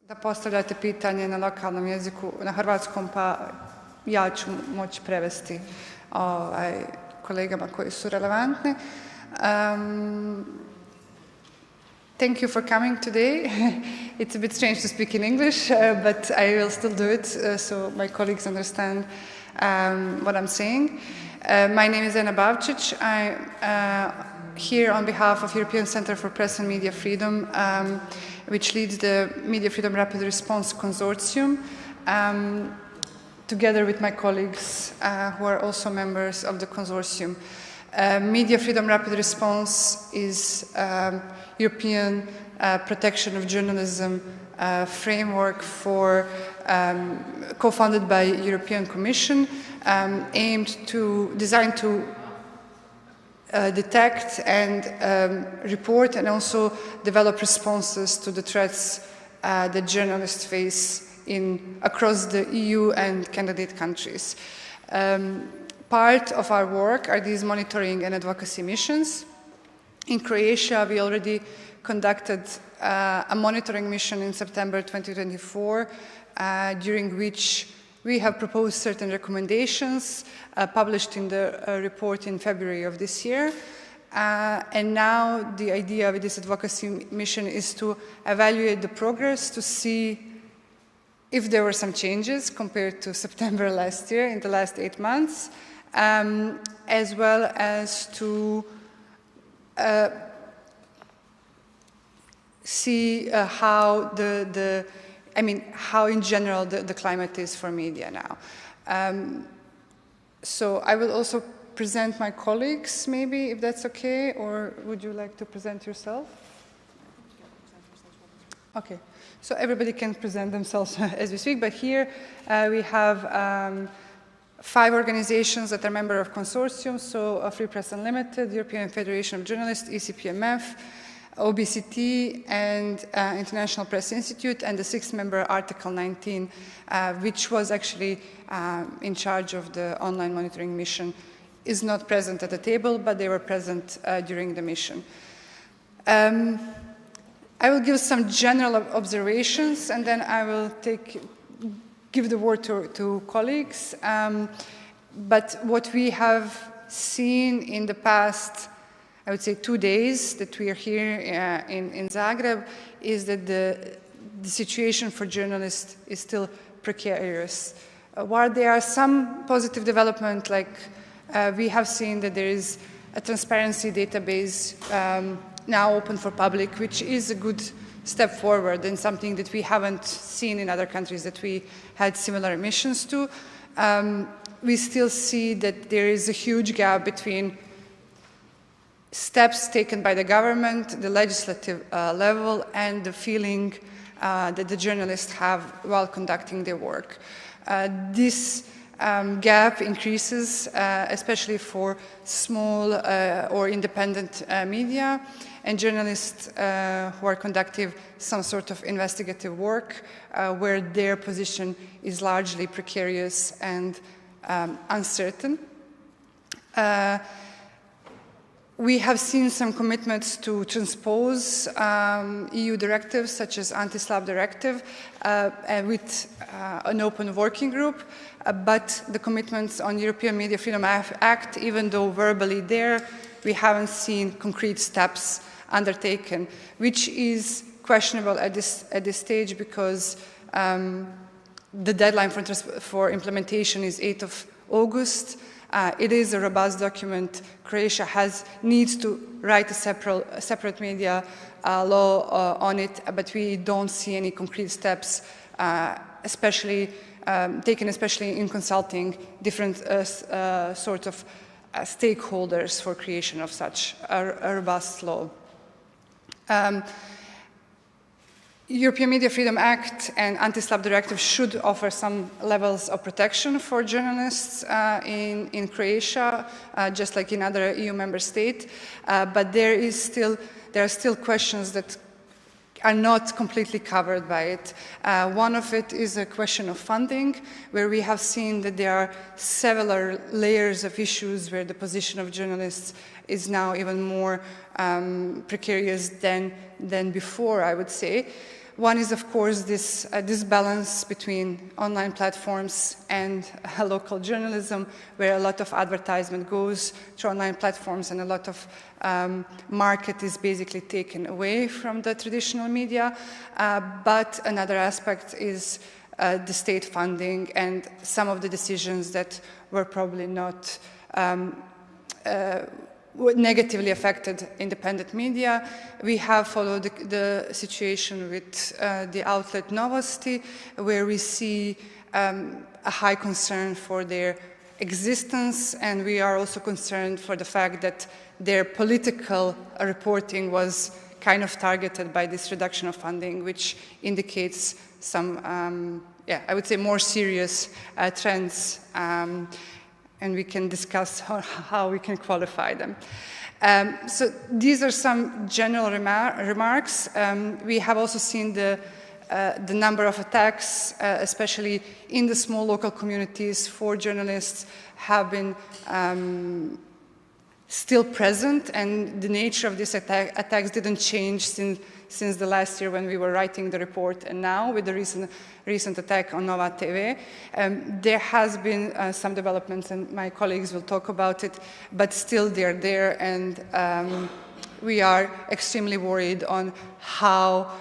Da postavljate pitanje na lokalnom jeziku, na hrvatskom, pa ja ću moći prevesti kolegama koji su relevantni. Thank you for coming today. It's a bit strange to speak in English, but I will still do it so my colleagues understand what I'm saying. My name is Bavčić. I'm here on behalf of European Center for Press and Media Freedom, which leads the Media Freedom Rapid Response Consortium, together with my colleagues who are also members of the consortium. Media Freedom Rapid Response is European protection of journalism framework for co-funded by European Commission, designed to detect and report and also develop responses to the threats that journalists face across the EU and candidate countries. Part of our work are these monitoring and advocacy missions. In Croatia, we already conducted a monitoring mission in September 2024, during which we have proposed certain recommendations published in the report in February of this year. And now the idea with this advocacy mission is to evaluate the progress to see if there were some changes compared to September last year in the last 8 months, as well as to see how how in general the climate is for media now. So I will also present my colleagues, maybe, if that's okay, or would you like to present yourself? Okay, so everybody can present themselves as we speak, but here we have 5 organizations that are member of consortium, so Free Press Unlimited, European Federation of Journalists, ECPMF, OBCT, and International Press Institute, and the 6th member, Article 19, which was actually in charge of the online monitoring mission, is not present at the table, but they were present during the mission. I will give some general observations, and then I will give the word to colleagues. But what we have seen in the past, I would say 2 days that we are here in Zagreb, is that the situation for journalists is still precarious. While there are some positive development, like we have seen that there is a transparency database now open for public, which is a good step forward and something that we haven't seen in other countries that we had similar missions to. We still see that there is a huge gap between steps taken by the government, the legislative level, and the feeling that the journalists have while conducting their work. This gap increases, especially for small or independent media and journalists who are conducting some sort of investigative work where their position is largely precarious and uncertain. We have seen some commitments to transpose EU directives such as anti-SLAPP directive with an open working group, but the commitments on European Media Freedom Act, even though verbally there, we haven't seen concrete steps undertaken, which is questionable at this stage because the deadline for implementation is 8th of August. It is a robust document. Croatia needs to write a separate media law on it, but we don't see any concrete steps, taken especially in consulting different sorts of stakeholders for creation of such a robust law. European Media Freedom Act and Anti-SLAPP Directive should offer some levels of protection for journalists in Croatia, just like in other EU member states. But there are still questions that are not completely covered by it. One of it is a question of funding, where we have seen that there are several layers of issues where the position of journalists is now even more precarious than before, I would say. One is, of course, this balance between online platforms and local journalism, where a lot of advertisement goes to online platforms and a lot of market is basically taken away from the traditional media. But another aspect is the state funding and some of the decisions that were probably not negatively affected independent media. We have followed the situation with the outlet Novosti, where we see a high concern for their existence, and we are also concerned for the fact that their political reporting was kind of targeted by this reduction of funding, which indicates some, I would say, more serious trends. And we can discuss how we can qualify them. So these are some general remarks. We have also seen the number of attacks, especially in the small local communities for journalists, have been still present, and the nature of these attacks didn't change since the last year when we were writing the report, and now with the recent attack on Nova TV. There has been some developments, and my colleagues will talk about it, but still they're there, and we are extremely worried on how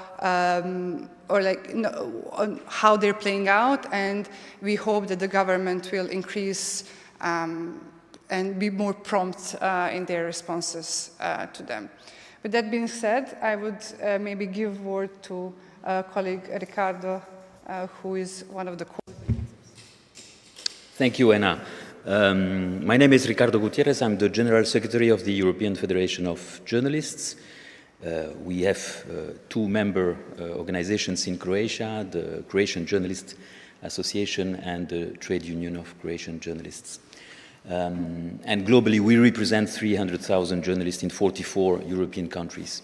on how they're playing out, and we hope that the government will increase and be more prompt in their responses to them. With that being said, I would maybe give word to colleague Ricardo, who is one of the Thank you, Anna. My name is Ricardo Gutierrez. I'm the General Secretary of the European Federation of Journalists. We have two member organizations in Croatia, the Croatian Journalist Association and the Trade Union of Croatian Journalists. And globally, we represent 300,000 journalists in 44 European countries.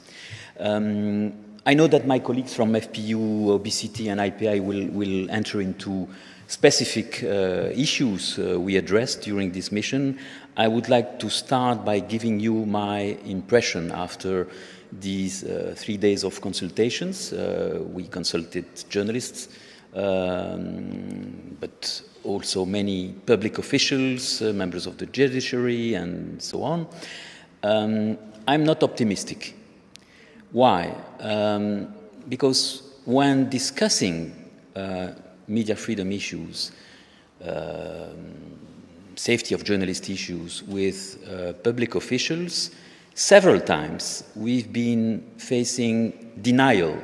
I know that my colleagues from FPU, OBCT, and IPI will enter into specific issues we addressed during this mission. I would like to start by giving you my impression after these 3 days of consultations. We consulted journalists, but also many public officials, members of the judiciary, and so on. I'm not optimistic. Why? Because when discussing media freedom issues, safety of journalist issues with public officials, several times we've been facing denial.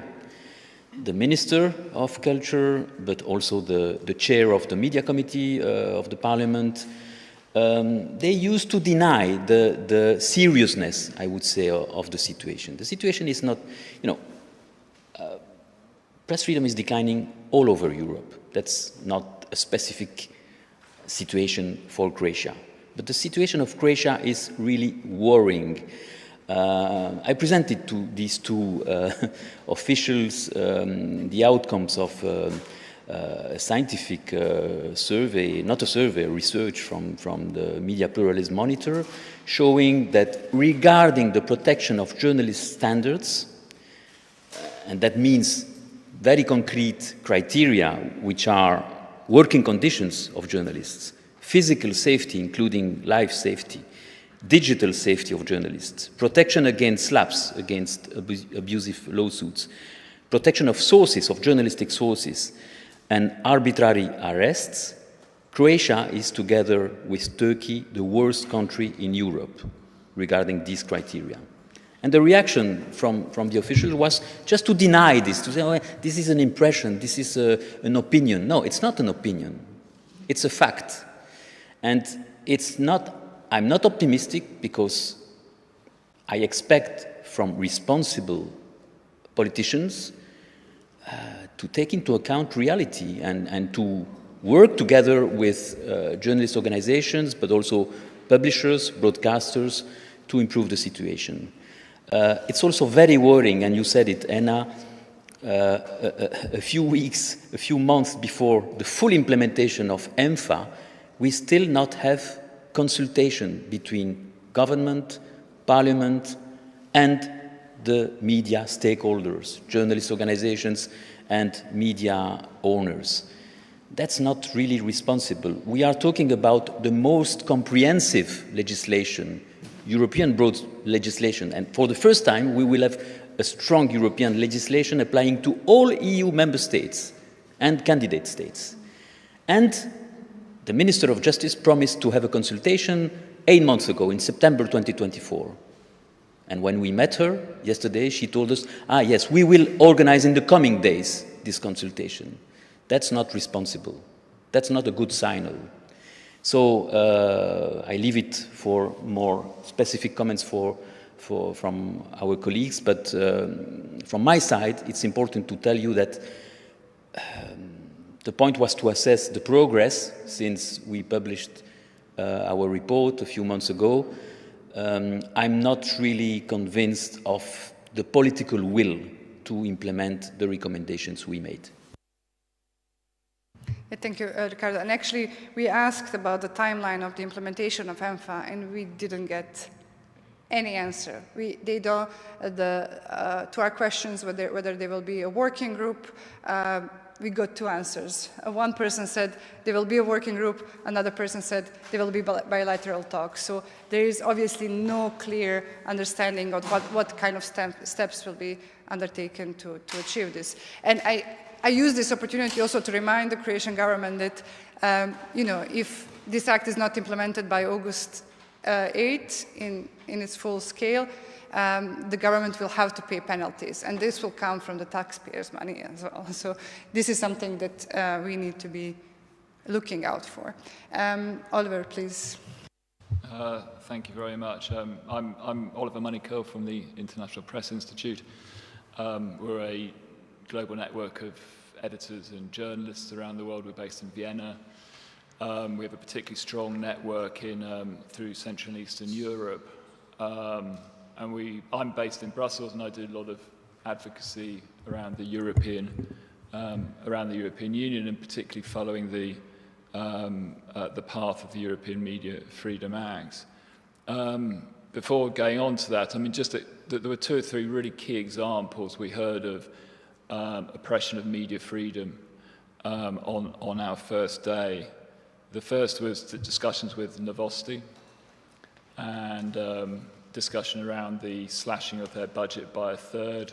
The Minister of Culture, but also the chair of the Media Committee of the Parliament, they used to deny the seriousness, I would say, of the situation. The situation is not, press freedom is declining all over Europe. That's not a specific situation for Croatia. But the situation of Croatia is really worrying. I presented to these two officials the outcomes of a scientific survey, not a survey, research from the Media Pluralism Monitor, showing that regarding the protection of journalist standards, and that means very concrete criteria, which are working conditions of journalists, physical safety, including life safety, digital safety of journalists, protection against slaps, against abusive lawsuits, protection of sources, of journalistic sources, and arbitrary arrests, Croatia is, together with Turkey, the worst country in Europe regarding these criteria. And the reaction from the officials was just to deny this, to say, oh, this is an impression, this is an opinion. No, it's not an opinion. It's a fact. And it's not, I'm not optimistic because I expect from responsible politicians to take into account reality and to work together with journalist organizations, but also publishers, broadcasters, to improve the situation. It's also very worrying, and you said it, Anna, a few months before the full implementation of ENFA, we still not have consultation between government, parliament, and the media stakeholders, journalist organizations and media owners. That's not really responsible. We are talking about the most comprehensive legislation, European broad legislation, and for the first time we will have a strong European legislation applying to all EU member states and candidate states. And the Minister of Justice promised to have a consultation 8 months ago, in September 2024. And when we met her yesterday, she told us, yes, we will organize in the coming days this consultation. That's not responsible. That's not a good signal. So I leave it for more specific comments from our colleagues, but from my side, it's important to tell you that the point was to assess the progress since we published our report a few months ago. I'm not really convinced of the political will to implement the recommendations we made. Thank you, Ricardo. And actually, we asked about the timeline of the implementation of ENFA, and we didn't get any answer. To our questions whether there will be a working group, we got 2 answers. One person said there will be a working group, another person said there will be bilateral talks. So there is obviously no clear understanding of what kind of steps will be undertaken to achieve this. And I use this opportunity also to remind the Croatian government that, if this act is not implemented by August 8 in its full scale, the government will have to pay penalties, and this will come from the taxpayers' money as well. So this is something that we need to be looking out for. Oliver, please. Thank you very much. I'm Oliver Money-Kyrle from the International Press Institute. We're a global network of editors and journalists around the world. We're based in Vienna. We have a particularly strong network through Central and Eastern Europe. I'm based in Brussels, and I do a lot of advocacy around the European Union, and particularly following the path of the European Media Freedom Act. Before going on to that, I mean, just that there were 2 or 3 really key examples we heard of oppression of media freedom on our first day. The first was the discussions with Novosti, and discussion around the slashing of their budget by a third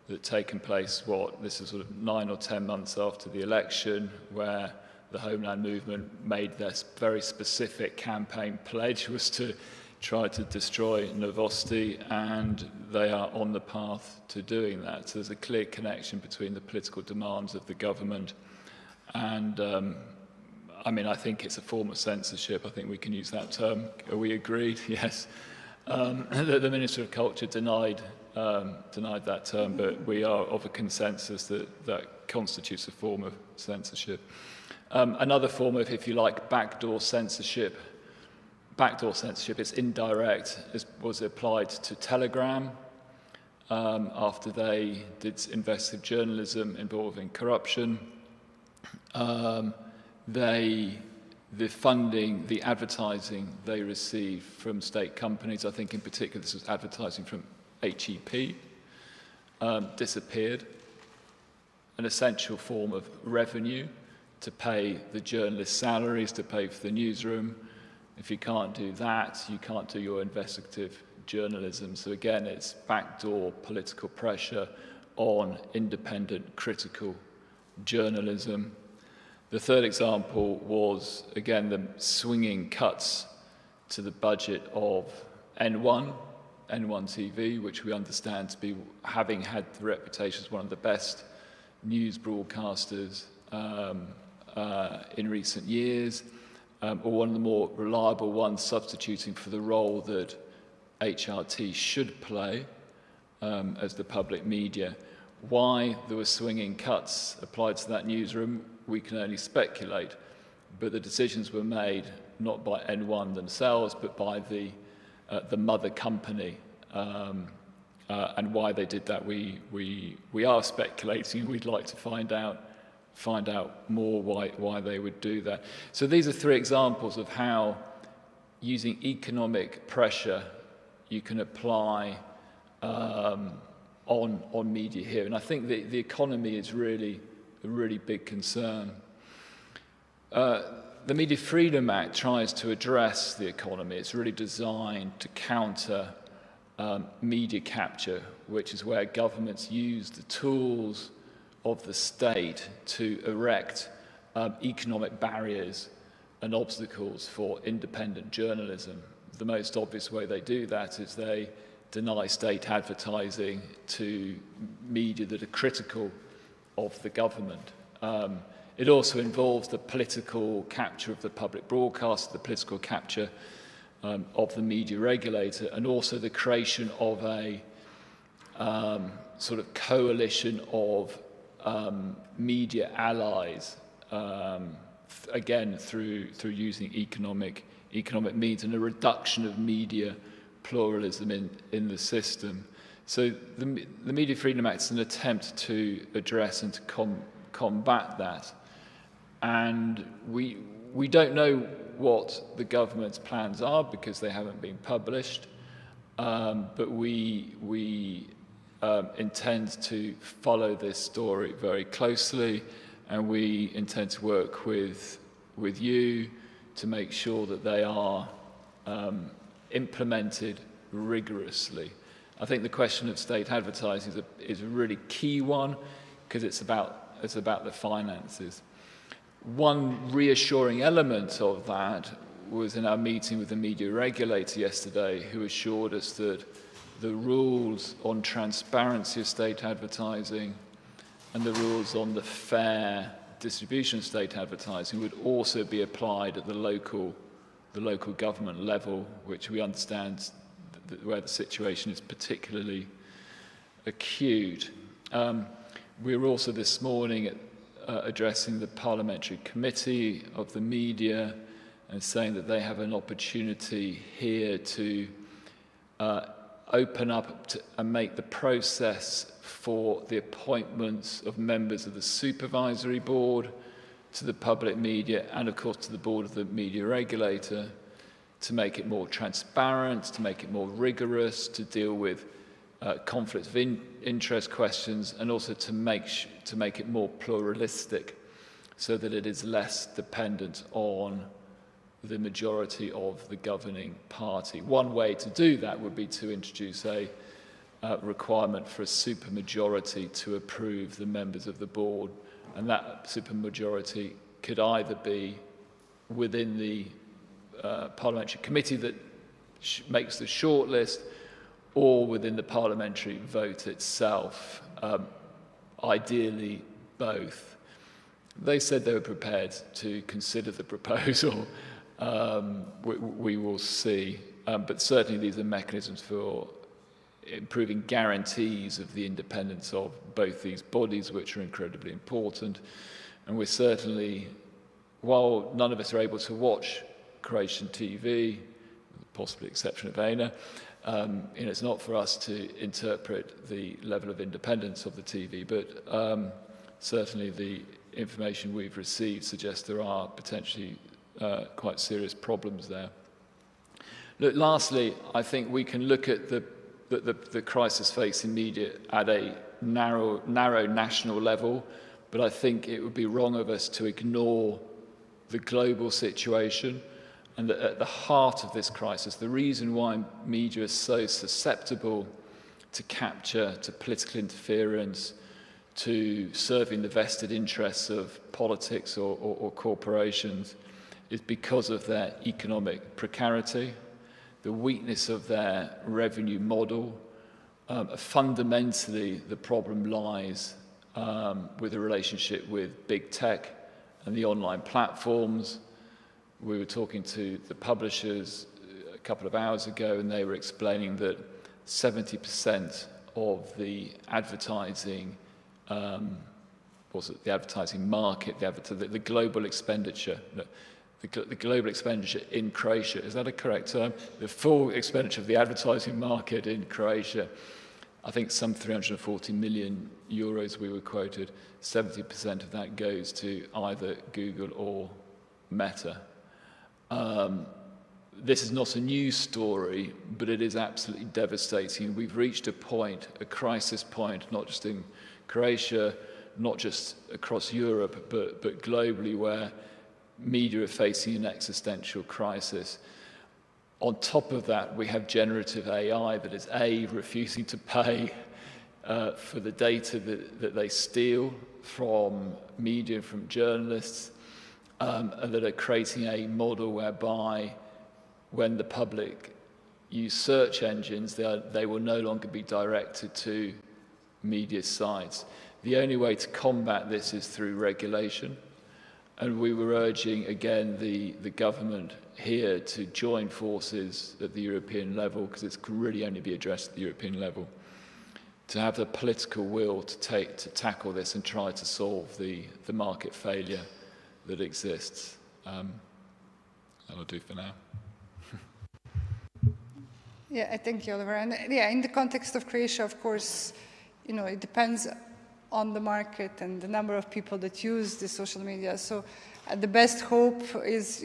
that had taken place, this is sort of 9 or 10 months after the election, where the Homeland Movement made their very specific campaign pledge was to try to destroy Novosti, and they are on the path to doing that. So there's a clear connection between the political demands of the government and I think it's a form of censorship. I think we can use that term. Are we agreed? Yes. The Minister of Culture denied that term, but we are of a consensus that constitutes a form of censorship. Another form of, if you like, backdoor censorship, it's indirect, was applied to Telegram after they did investigative journalism involving corruption. The funding, the advertising they received from state companies, I think in particular this was advertising from HEP, disappeared. An essential form of revenue to pay the journalists' salaries, to pay for the newsroom. If you can't do that, you can't do your investigative journalism. So again, it's backdoor political pressure on independent, critical journalism. The third example was, again, the swinging cuts to the budget of N1 TV, which we understand to be having had the reputation as one of the best news broadcasters in recent years, or one of the more reliable ones, substituting for the role that HRT should play as the public media. Why there were swinging cuts applied to that newsroom, we can only speculate, but the decisions were made not by N1 themselves, but by the mother company, and why they did that, we are speculating. We'd like to find out more why they would do that. So these are 3 examples of how, using economic pressure, you can apply on media here. And I think the economy is really a really big concern. The Media Freedom Act tries to address the economy. It's really designed to counter media capture, which is where governments use the tools of the state to erect economic barriers and obstacles for independent journalism. The most obvious way they do that is they deny state advertising to media that are critical of the government. It also involves the political capture of the public broadcaster, the political capture of the media regulator, and also the creation of a sort of coalition of media allies, again through using economic means, and a reduction of media pluralism in the system. So the Media Freedom Act is an attempt to address and to combat that. And we don't know what the government's plans are because they haven't been published, but we intend to follow this story very closely, and we intend to work with you to make sure that they are implemented rigorously. I think the question of state advertising is a really key one because it's about the finances. One reassuring element of that was in our meeting with the media regulator yesterday, who assured us that the rules on transparency of state advertising and the rules on the fair distribution of state advertising would also be applied at the local government level, which we understand where the situation is particularly acute. We were also this morning addressing the Parliamentary Committee of the Media and saying that they have an opportunity here to open up and make the process for the appointments of members of the Supervisory Board to the public media and, of course, to the Board of the Media Regulator, to make it more transparent, to make it more rigorous, to deal with conflicts of interest questions, and also to make it more pluralistic so that it is less dependent on the majority of the governing party. One way to do that would be to introduce a requirement for a supermajority to approve the members of the board, and that supermajority could either be within the parliamentary committee that makes the shortlist, or within the parliamentary vote itself, ideally both. They said they were prepared to consider the proposal. We will see, but certainly these are mechanisms for improving guarantees of the independence of both these bodies, which are incredibly important. And we're certainly, while none of us are able to watch Croatian TV, with the possible exception of Aina, it's not for us to interpret the level of independence of the TV, but certainly the information we've received suggests there are potentially quite serious problems there. Look, lastly, I think we can look at the crisis facing media at a narrow national level, but I think it would be wrong of us to ignore the global situation. And at the heart of this crisis, the reason why media is so susceptible to capture, to political interference, to serving the vested interests of politics or corporations, is because of their economic precarity, the weakness of their revenue model. Fundamentally, the problem lies with the relationship with big tech and the online platforms. We were talking to the publishers a couple of hours ago, and they were explaining that 70% of the advertising, the advertising market, the global expenditure, the global expenditure in Croatia, is that a correct term? The full expenditure of the advertising market in Croatia, I think some 340 million euros we were quoted, 70% of that goes to either Google or Meta. this is not a news story, but it is absolutely devastating. We've reached a point, a crisis point, not just in Croatia, not just across Europe, but globally, where media are facing an existential crisis. On top of that, we have generative AI that is refusing to pay for the data that they steal from media, from journalists, and that are creating a model whereby when the public use search engines, they will no longer be directed to media sites. The only way to combat this is through regulation. And we were urging, again, the government here to join forces at the European level, because it can really only be addressed at the European level, to have the political will to tackle this and try to solve the market failure that exists. That'll do for now. Yeah, thank you, Oliver. And yeah, in the context of Croatia, of course, it depends on the market and the number of people that use the social media. So the best hope is,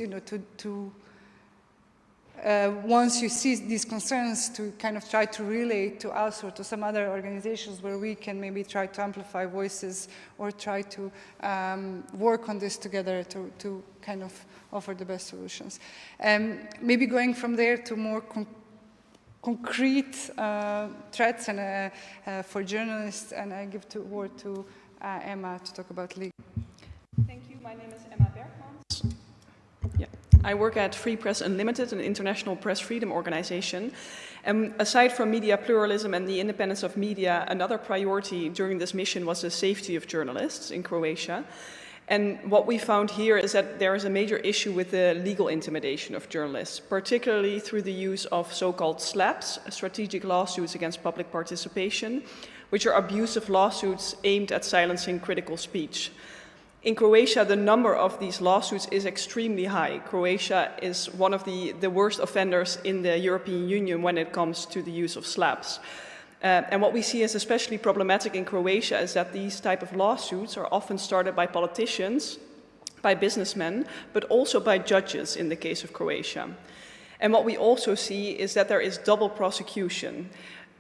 once you see these concerns, to kind of try to relay to us or to some other organizations where we can maybe try to amplify voices or try to work on this together to kind of offer the best solutions. Maybe going from there to more concrete threats and for journalists, and I give the word to Emma to talk about legal. Thank you. My name is Emma Bergmans. Yeah. I work at Free Press Unlimited, an international press freedom organization. Aside from media pluralism and the independence of media, another priority during this mission was the safety of journalists in Croatia. And what we found here is that there is a major issue with the legal intimidation of journalists, particularly through the use of so-called SLAPs, strategic lawsuits against public participation, which are abusive lawsuits aimed at silencing critical speech. In Croatia, the number of these lawsuits is extremely high. Croatia is one of the worst offenders in the European Union when it comes to the use of SLAPs. And what we see as especially problematic in Croatia is that these type of lawsuits are often started by politicians, by businessmen, but also by judges in the case of Croatia. And what we also see is that there is double prosecution.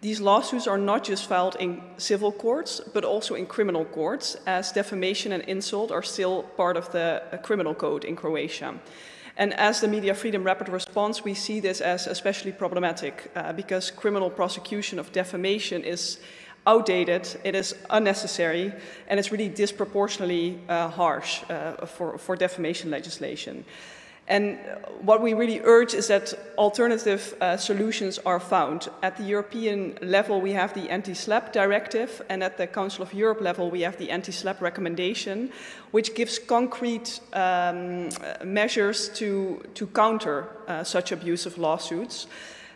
These lawsuits are not just filed in civil courts, but also in criminal courts, as defamation and insult are still part of the criminal code in Croatia. And as the Media Freedom Rapid Response, we see this as especially problematic because criminal prosecution of defamation is outdated, it is unnecessary, and it's really disproportionately harsh for defamation legislation. And what we really urge is that alternative solutions are found. At the European level, we have the anti-SLAPP directive, and at the Council of Europe level, we have the anti-SLAPP recommendation, which gives concrete measures to counter such abusive lawsuits.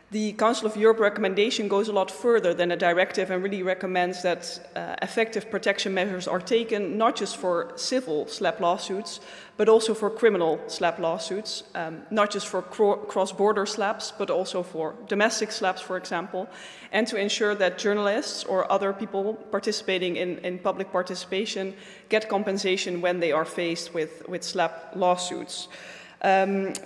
The Council of Europe recommendation goes a lot further than a directive and really recommends that effective protection measures are taken, not just for civil SLAPP lawsuits, but also for criminal SLAPP lawsuits, not just for cross-border SLAPPs, but also for domestic SLAPPs, for example, and to ensure that journalists or other people participating in public participation get compensation when they are faced with SLAPP lawsuits.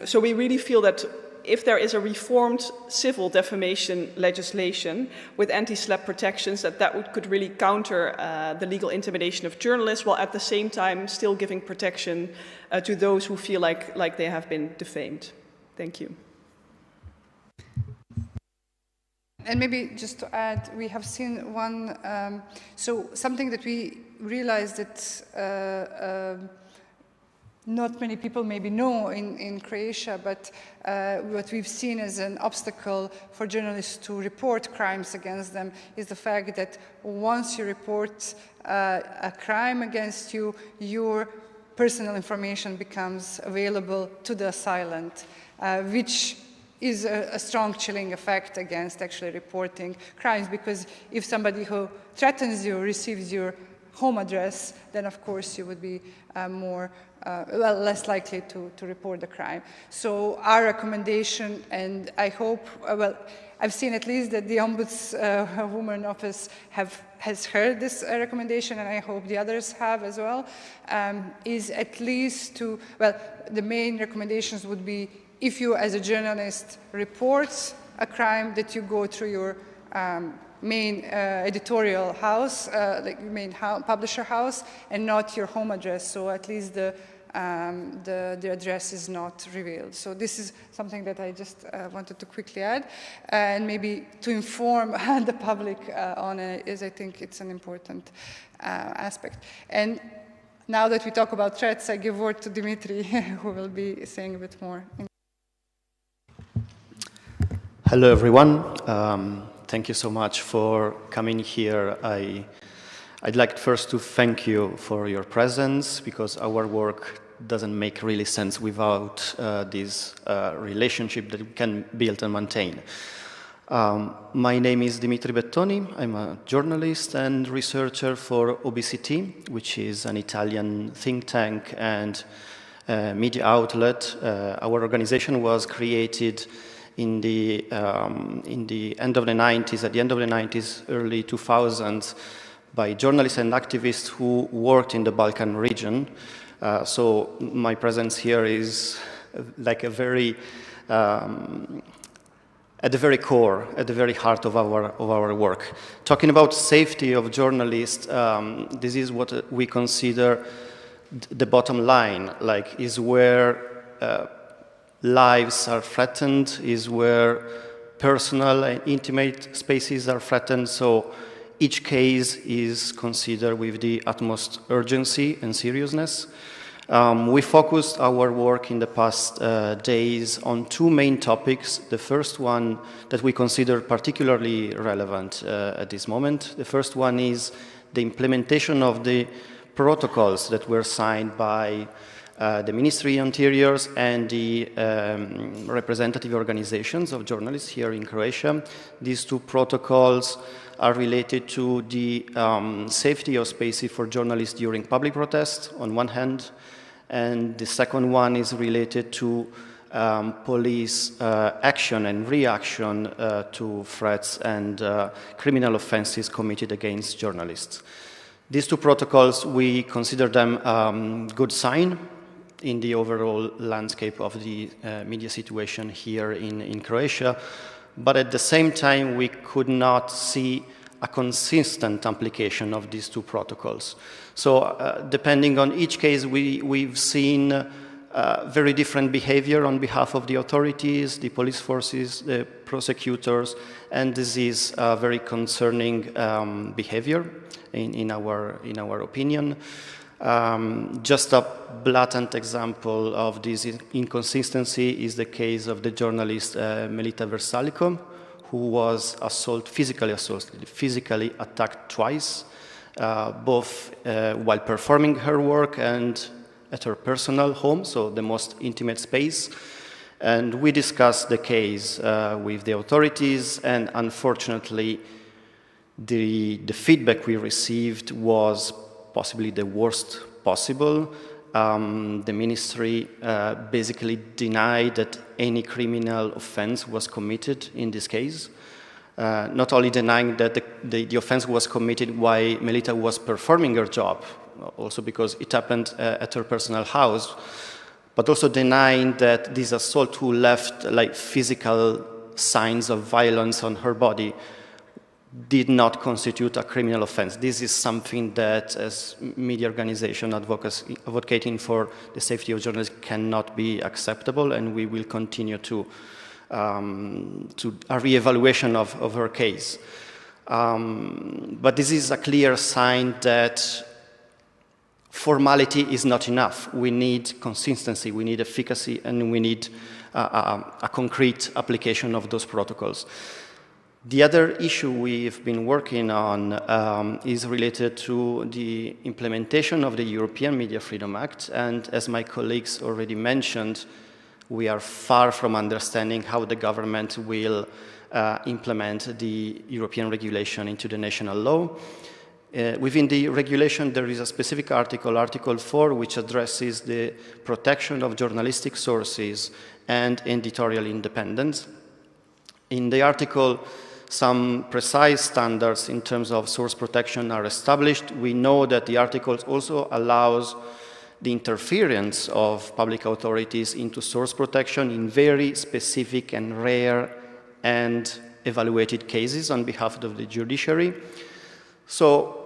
So we really feel that if there is a reformed civil defamation legislation with anti-SLAPP protections, that could really counter the legal intimidation of journalists, while at the same time still giving protection to those who feel like they have been defamed. Thank you. And maybe just to add, we have seen one, so something that we realized that not many people maybe know in Croatia, but what we've seen as an obstacle for journalists to report crimes against them is the fact that once you report a crime against you, your personal information becomes available to the assailant, which is a strong chilling effect against actually reporting crimes, because if somebody who threatens you receives your home address, then of course you would be less likely to report the crime. So our recommendation, and I hope, I've seen at least that the Ombudswoman Office has heard this recommendation, and I hope the others have as well, is at least the main recommendations would be if you, as a journalist, report a crime, that you go through your main editorial house, like your main publisher house, and not your home address. So at least the address is not revealed. So this is something that I just wanted to quickly add, and maybe to inform the public on it, is I think it's an important aspect. And now that we talk about threats, I give word to Dimitri, who will be saying a bit more. Hello, everyone. Thank you so much for coming here. I'd like first to thank you for your presence, because our work doesn't make really sense without this relationship that we can build and maintain. My name is Dimitri Bettoni. I'm a journalist and researcher for OBCT, which is an Italian think tank and media outlet. Our organization was created in the end of the 90s, at the end of the 90s, early 2000s, by journalists and activists who worked in the Balkan region. So my presence here is like a very, at the very core, at the very heart of our work. Talking about safety of journalists, this is what we consider the bottom line, like is where lives are threatened, is where personal and intimate spaces are threatened. So each case is considered with the utmost urgency and seriousness. We focused our work in the past days on two main topics. The first one that we consider particularly relevant at this moment. The first one is the implementation of the protocols that were signed by the Ministry of Interiors and the representative organizations of journalists here in Croatia. These two protocols are related to the safety of spaces for journalists during public protests on one hand, and the second one is related to police action and reaction to threats and criminal offenses committed against journalists. These two protocols, we consider them good sign in the overall landscape of the media situation here in Croatia, but at the same time we could not see a consistent application of these two protocols. So depending on each case, we've seen very different behavior on behalf of the authorities, the police forces, the prosecutors, and this is a very concerning behavior in our opinion. Just a blatant example of this inconsistency is the case of the journalist Melita Versalico, who was physically attacked twice, both while performing her work and at her personal home, so the most intimate space. And we discussed the case with the authorities, and unfortunately, the feedback we received was possibly the worst possible. The ministry basically denied that any criminal offense was committed in this case. Not only denying that the offense was committed while Melita was performing her job, also because it happened at her personal house, but also denying that this assault who left like physical signs of violence on her body did not constitute a criminal offense. This is something that, as media organization advocating for the safety of journalists, cannot be acceptable, and we will continue to a re-evaluation of her case. But this is a clear sign that formality is not enough. We need consistency, we need efficacy, and we need a concrete application of those protocols. The other issue we've been working on is related to the implementation of the European Media Freedom Act, and as my colleagues already mentioned, we are far from understanding how the government will implement the European regulation into the national law. Within the regulation, there is a specific article, Article 4, which addresses the protection of journalistic sources and editorial independence. In the article, some precise standards in terms of source protection are established. We know that the article also allows the interference of public authorities into source protection in very specific and rare and evaluated cases on behalf of the judiciary. So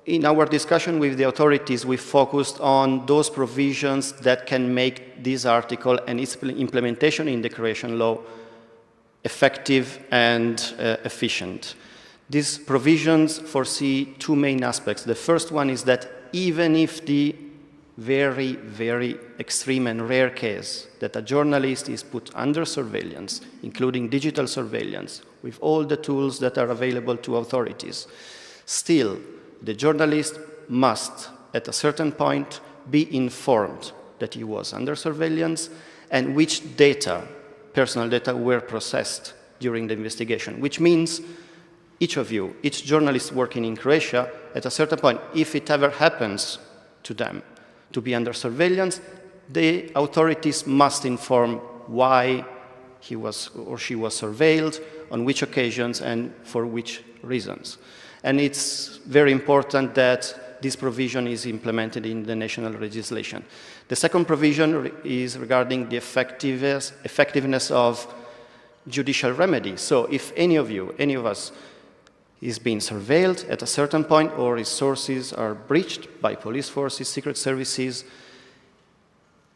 in our discussion with the authorities, we focused on those provisions that can make this article and its implementation in the Croatian law effective and efficient. These provisions foresee two main aspects. The first one is that even if the very, very extreme and rare case that a journalist is put under surveillance, including digital surveillance, with all the tools that are available to authorities, still the journalist must, at a certain point, be informed that he was under surveillance and which data, personal data, were processed during the investigation, which means each of you, each journalist working in Croatia, at a certain point, if it ever happens to them to be under surveillance, the authorities must inform why he was or she was surveilled, on which occasions, and for which reasons. And it's very important that this provision is implemented in the national legislation. The second provision is regarding the effectiveness of judicial remedy. So if any of you, any of us, is being surveilled at a certain point or his sources are breached by police forces, secret services,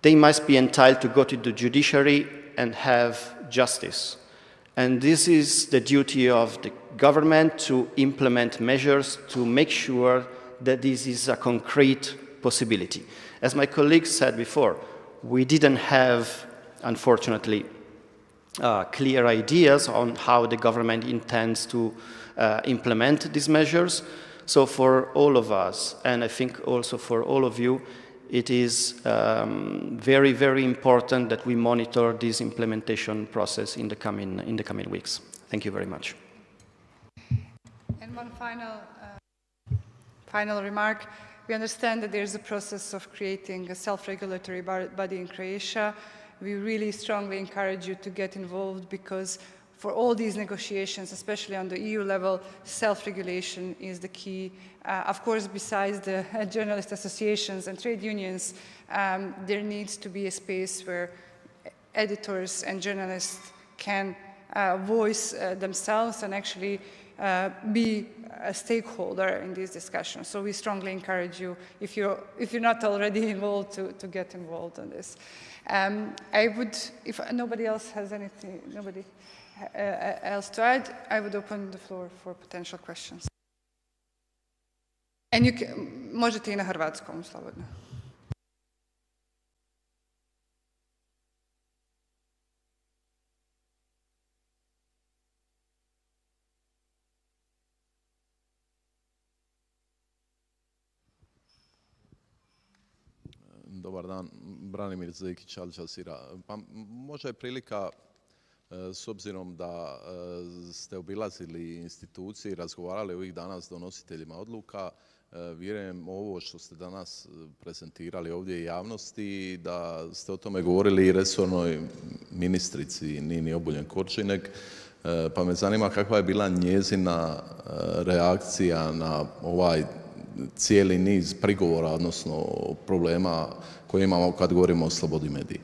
they must be entitled to go to the judiciary and have justice. And this is the duty of the government to implement measures to make sure that this is a concrete possibility. As my colleagues said before, we didn't have, unfortunately, clear ideas on how the government intends to implement these measures. So for all of us, and I think also for all of you, it is very, very important that we monitor this implementation process in the coming weeks. Thank you very much. And one final remark. We understand that there's a process of creating a self-regulatory body in Croatia. We really strongly encourage you to get involved because for all these negotiations, especially on the EU level, self-regulation is the key. Of course, besides the journalist associations and trade unions, there needs to be a space where editors and journalists can voice themselves and actually be a stakeholder in these discussions. So we strongly encourage you, if you're not already involved, to get involved in this. I would, if nobody else has anything, else to add, I would open the floor for potential questions. And you can, možete I na hrvatskom, slobodno. Dobar dan, Branimir Zekić, Al Jazeera. Pa možda je prilika, s obzirom da ste obilazili institucije i razgovarali ovih dana s donositeljima odluka, vjerujem ovo što ste danas prezentirali ovdje javnosti, da ste o tome govorili i resornoj ministrici Nini Obuljen-Koržinek, pa me zanima kakva je bila njezina reakcija na ovaj cijeli niz prigovora, odnosno problema koje imamo kad govorimo o slobodi medija.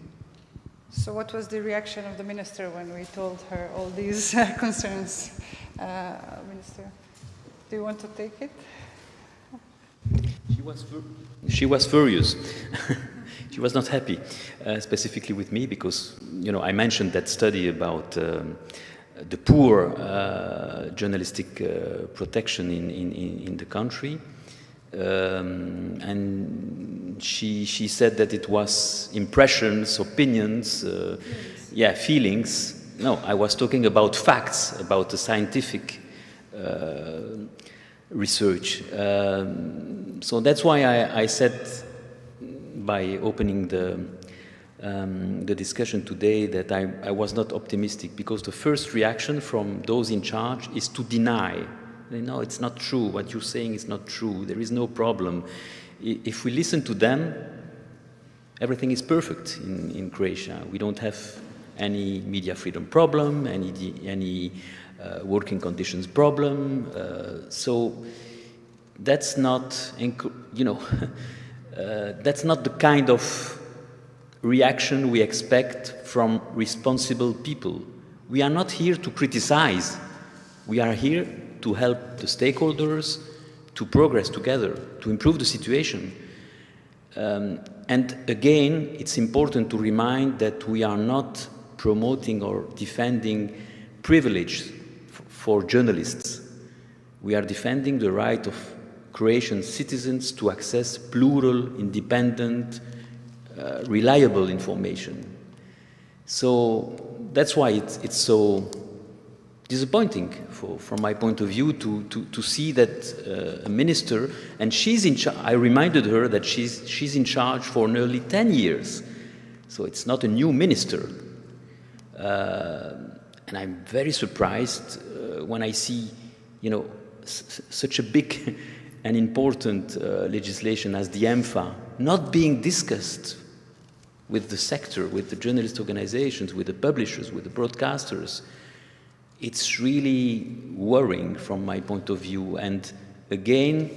So what was the reaction of the minister when we told her all these concerns? Minister, do you want to take it? She was furious. She was not happy, specifically with me, because I mentioned that study about the poor journalistic protection in the country. And she said that it was impressions, opinions, feelings. No, I was talking about facts, about the scientific research. So that's why I said, by opening the discussion today, that I was not optimistic, because the first reaction from those in charge is to deny. No, it's not true. What you're saying is not true. There is no problem. If we listen to them, everything is perfect in Croatia. We don't have any media freedom problem, any working conditions problem. So that's not, That's not the kind of reaction we expect from responsible people. We are not here to criticize. We are here to help the stakeholders to progress together, to improve the situation. And again, it's important to remind that we are not promoting or defending privilege for journalists. We are defending the right of Croatian citizens to access plural, independent, reliable information. So that's why it's so disappointing from my point of view to see that a minister, and she's in charge. I reminded her that she's in charge for nearly 10 years, so it's not a new minister. And I'm very surprised when I see, you know, such a big and important legislation as the EMFA not being discussed with the sector, with the journalist organizations, with the publishers, with the broadcasters. It's really worrying from my point of view. And again,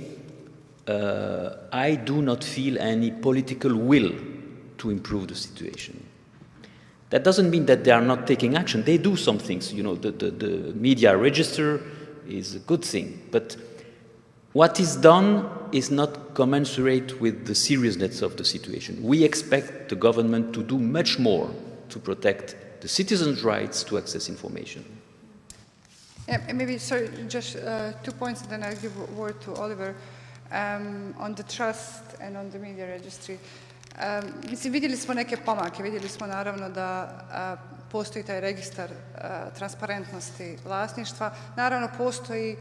I do not feel any political will to improve the situation. That doesn't mean that they are not taking action. They do some things. You know, the media register is a good thing. But what is done is not commensurate with the seriousness of the situation. We expect the government to do much more to protect the citizens' rights to access information. Yeah, maybe, sorry, just 2 points, and then I'll give a word to Oliver on the trust and on the media registry. Mislim, vidjeli smo neke pomake, vidjeli smo naravno da postoji taj registar transparentnosti vlasništva. Naravno, postoji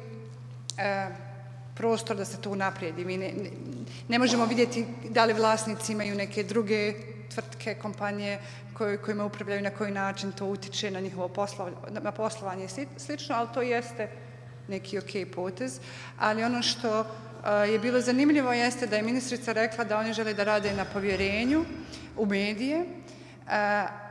prostor da se to unaprijedi. Mi ne možemo vidjeti da li vlasnici imaju neke druge tvrtke, kompanije kojima upravljaju, na koji način to utiče na njihovo poslovanje i slično, ali to jeste neki ok potez. Ali ono što je bilo zanimljivo jeste da je ministrica rekla da oni žele da rade na povjerenju u medije,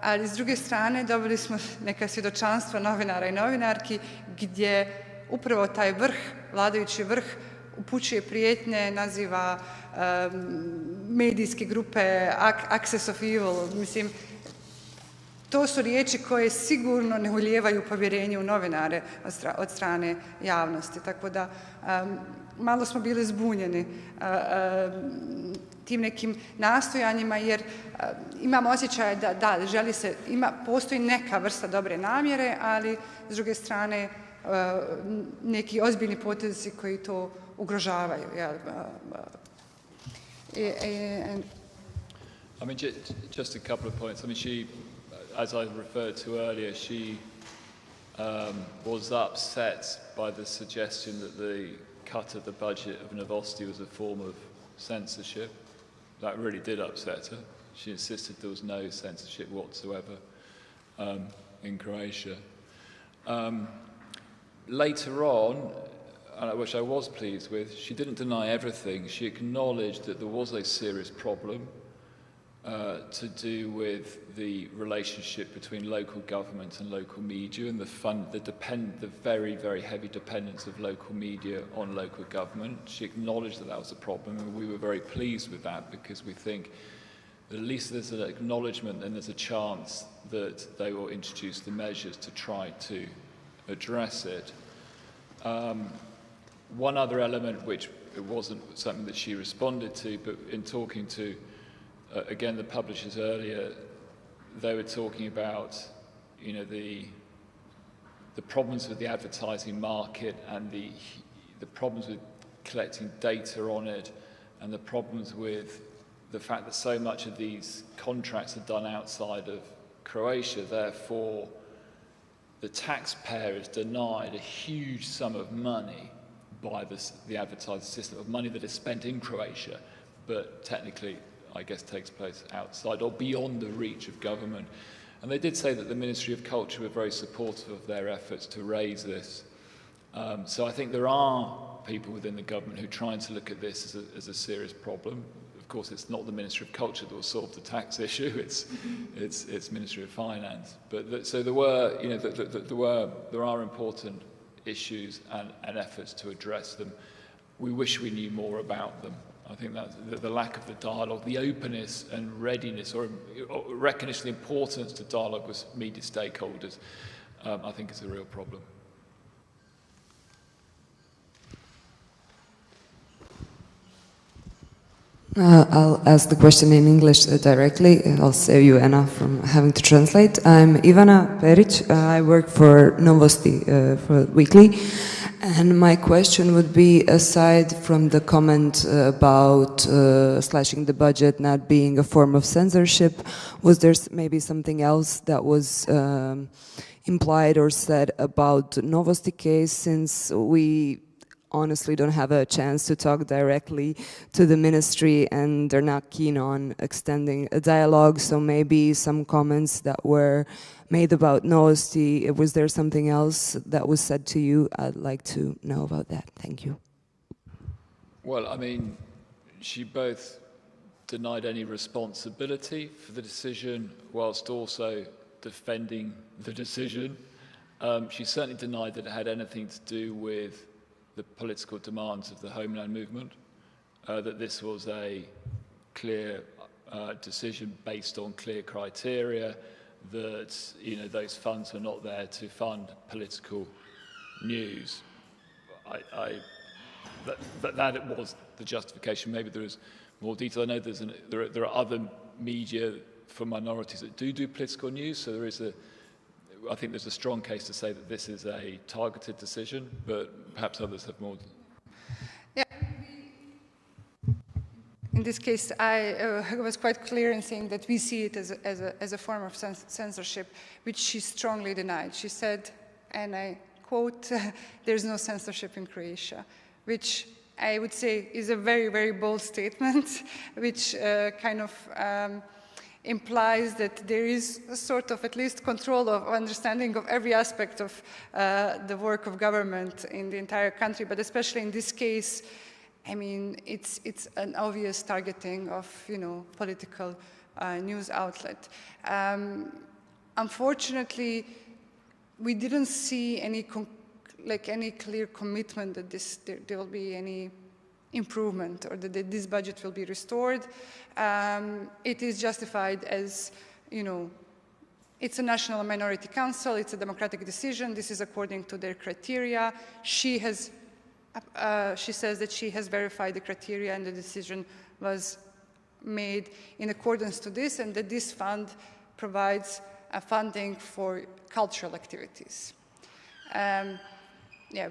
ali s druge strane dobili smo neka svjedočanstva novinara i novinarki gdje upravo taj vrh, vladajući vrh, upućuje prijetnje, naziva medijske grupe access of evil. Mislim, to su riječi koje sigurno ne ulijevaju povjerenje u novinare od strane javnosti. Tako da malo smo bili zbunjeni tim nekim nastojanjima, jer imamo osjećaj da želi se, postoji neka vrsta dobre namjere, ali s druge strane neki ozbiljni potezi koji to ugrožavaju. I mean, just a couple of points. I mean, she, as I referred to earlier, she was upset by the suggestion that the cut of the budget of Novosti was a form of censorship. That really did upset her. She insisted there was no censorship whatsoever in Croatia. Later on, which I was pleased with, she didn't deny everything. She acknowledged that there was a serious problem to do with the relationship between local government and local media and the very, very heavy dependence of local media on local government. She acknowledged that that was a problem, and we were very pleased with that because we think that at least there's an acknowledgement and there's a chance that they will introduce the measures to try to address it. One other element, which it wasn't something that she responded to, but in talking to again, the publishers earlier, they were talking about, you know, the problems with the advertising market and the problems with collecting data on it, and the problems with the fact that so much of these contracts are done outside of Croatia. Therefore, the taxpayer is denied a huge sum of money by the advertising system, of money that is spent in Croatia, but technically I guess takes place outside or beyond the reach of government. And they did say that the Ministry of Culture were very supportive of their efforts to raise this. So I think there are people within the government who are trying to look at this as a serious problem. Of course, it's not the Ministry of Culture that will solve the tax issue, it's Ministry of Finance. But so there were, you know, there are important issues and efforts to address them. We wish we knew more about them. I think that's the lack of the dialogue, the openness and readiness or recognition of the importance to dialogue with media stakeholders, I think is a real problem. I'll ask the question in English directly. I'll save you, Anna, from having to translate. I'm Ivana Perić. I work for Novosti, for Weekly. And my question would be, aside from the comment about slashing the budget not being a form of censorship, was there maybe something else that was implied or said about the Novosti case, since we honestly don't have a chance to talk directly to the ministry and they're not keen on extending a dialogue, so maybe some comments that were made about Novosti, was there something else that was said to you? I'd like to know about that. Thank you. Well, I mean, she both denied any responsibility for the decision whilst also defending the decision. She certainly denied that it had anything to do with the political demands of the Homeland Movement, that this was a clear decision based on clear criteria, that those funds were not there to fund political news. That was the justification. Maybe there is more detail. I know there are other media for minorities that do political news, so I think there's a strong case to say that this is a targeted decision, but perhaps others have more. Yeah. In this case, I was quite clear in saying that we see it as a form of censorship, which she strongly denied. She said, and I quote, "There's no censorship in Croatia," which I would say is a very, very bold statement, which kind of implies that there is a sort of at least control of understanding of every aspect of the work of government in the entire country, but especially in this case, I mean, it's an obvious targeting of, political news outlet. Unfortunately, we didn't see any clear commitment that there will be any improvement or that this budget will be restored. It is justified as, it's a national minority council, it's a democratic decision, this is according to their criteria. She says that she has verified the criteria and the decision was made in accordance to this, and that this fund provides funding for cultural activities.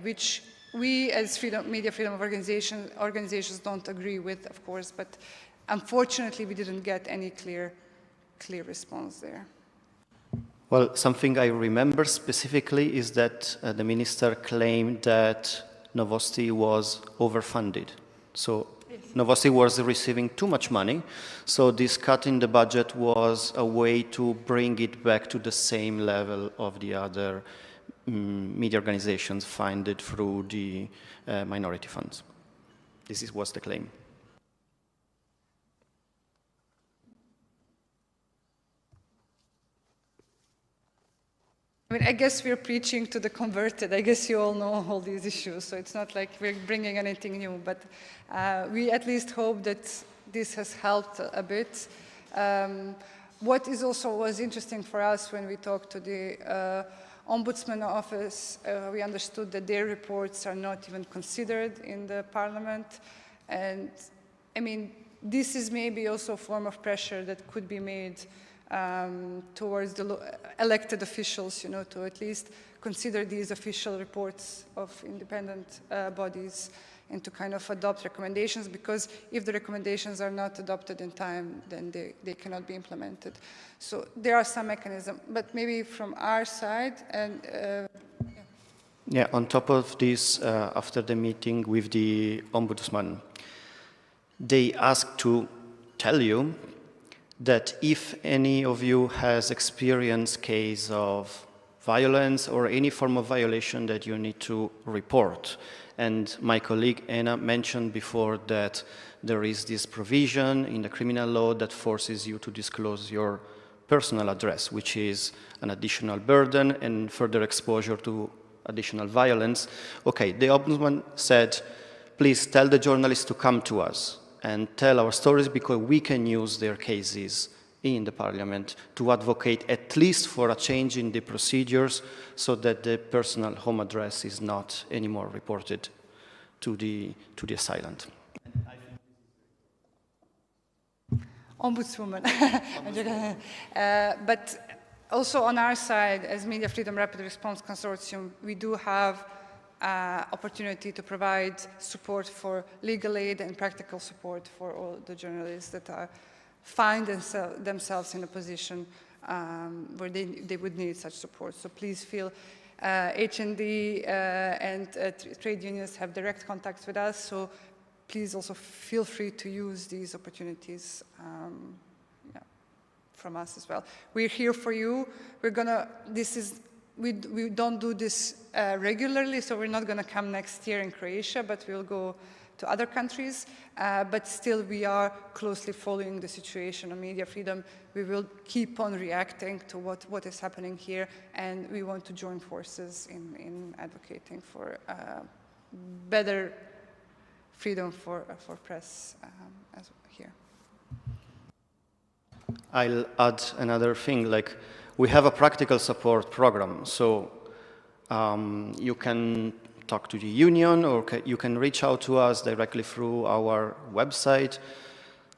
Which we as media freedom organizations don't agree with, of course, but unfortunately we didn't get any clear response there. Well, something I remember specifically is that the minister claimed that Novosti was overfunded. So yes. Novosti was receiving too much money, so this cut in the budget was a way to bring it back to the same level of the other media organizations funded through the minority funds. This was the claim. I mean, I guess we're preaching to the converted. I guess you all know all these issues, so it's not like we're bringing anything new, but we at least hope that this has helped a bit. What is also was interesting for us when we talked to the Ombudsman office, we understood that their reports are not even considered in the parliament. And I mean, this is maybe also a form of pressure that could be made towards the elected officials, to at least consider these official reports of independent bodies and to kind of adopt recommendations, because if the recommendations are not adopted in time, then they cannot be implemented. So there are some mechanisms, but maybe from our side, and yeah, on top of this, after the meeting with the Ombudsman, they asked to tell you that if any of you has experienced case of violence or any form of violation, that you need to report. And my colleague Anna mentioned before that there is this provision in the criminal law that forces you to disclose your personal address, which is an additional burden and further exposure to additional violence. Okay, the Ombudsman said, please tell the journalists to come to us. and tell our stories, because we can use their cases in the parliament to advocate at least for a change in the procedures so that the personal home address is not anymore reported to the assailant. Ombudswoman. But also on our side, as Media Freedom Rapid Response Consortium, we do have opportunity to provide support for legal aid and practical support for all the journalists that find themselves in a position where they would need such support. So please feel HND and trade unions have direct contacts with us, so please also feel free to use these opportunities from us as well. We're here for you. We don't do this regularly, so we're not going to come next year in Croatia, but we'll go to other countries. But still, we are closely following the situation on media freedom. We will keep on reacting to what is happening here, and we want to join forces in advocating for better freedom for press as here. I'll add another thing, like we have a practical support program, so you can talk to the union, or you can reach out to us directly through our website.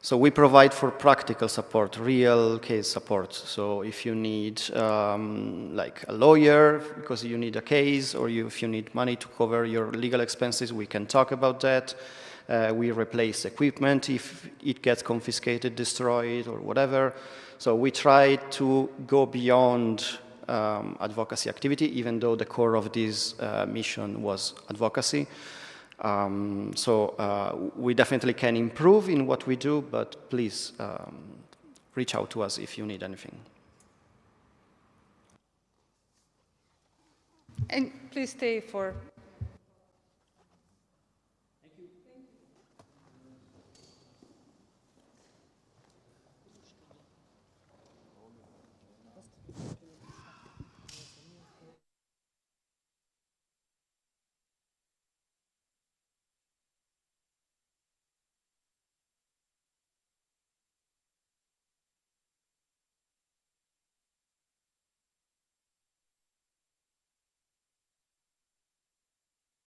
So we provide for practical support, real case support. So if you need like a lawyer because you need a case, or if you need money to cover your legal expenses, we can talk about that. We replace equipment if it gets confiscated, destroyed, or whatever. So we try to go beyond advocacy activity, even though the core of this mission was advocacy. We definitely can improve in what we do, but please reach out to us if you need anything. And please stay for